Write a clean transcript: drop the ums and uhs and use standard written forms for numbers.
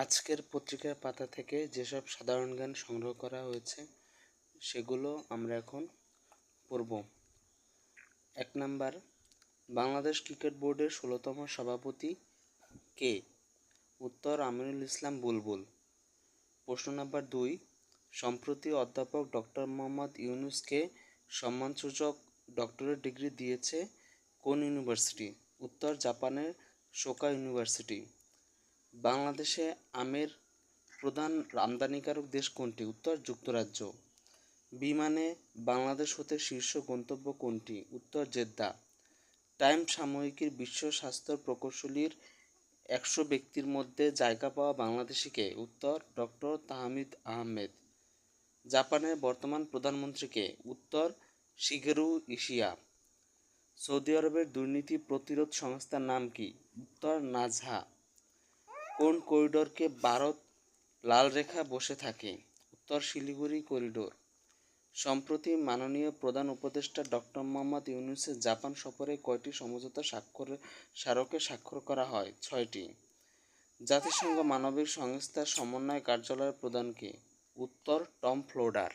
আজকের পত্রিকার পাতা থেকে যেসব সাধারণ জ্ঞান সংগ্রহ করা হয়েছে সেগুলো আমরা এখন পড়ব। 1 নাম্বার, বাংলাদেশ ক্রিকেট বোর্ডের 16তম সভাপতি কে? উত্তর আমিনুল ইসলাম বুলবুল। প্রশ্ন নাম্বার 2, সম্প্রতি অধ্যাপক ডক্টর মোহাম্মদ ইউনূসকে সম্মানসূচক ডক্টরেট ডিগ্রি দিয়েছে কোন ইউনিভার্সিটি? উত্তর জাপানের সোকা ইউনিভার্সিটি। বাংলাদেশে আমের প্রধান আমদানিকারক দেশ কোনটি? উত্তর যুক্তরাজ্য। বিমানে বাংলাদেশ হতে শীর্ষ গন্তব্য কোনটি? উত্তর জেদ্দা। টাইম সাময়িকীর বিশ্ব স্বাস্থ্য প্রকৌশলীর 100 ব্যক্তির মধ্যে জায়গা পাওয়া বাংলাদেশি কে? উত্তর ডক্টর তাহমিদ আহমেদ। জাপানের বর্তমান প্রধানমন্ত্রী কে? উত্তর শিগেরু ইশিয়া। সৌদি আরবের দুর্নীতি প্রতিরোধ সংস্থার নাম কি? উত্তর নাজহা। কোন করিডোরকে ভারত লাল রেখা বসে থাকে? উত্তর শিলিগুড়ি করিডোর। সম্প্রতি মাননীয় প্রধান উপদেষ্টা ডক্টর মোহাম্মদ ইউনূসের জাপান সফরে কয়টি সমঝোতা স্মারকে স্বাক্ষর করা হয়? 6টি। জাতিসংঘ মানবিক সংস্থার সমন্বয় কার্যালয়ের প্রধান কে? উত্তর টম ফ্লোডার।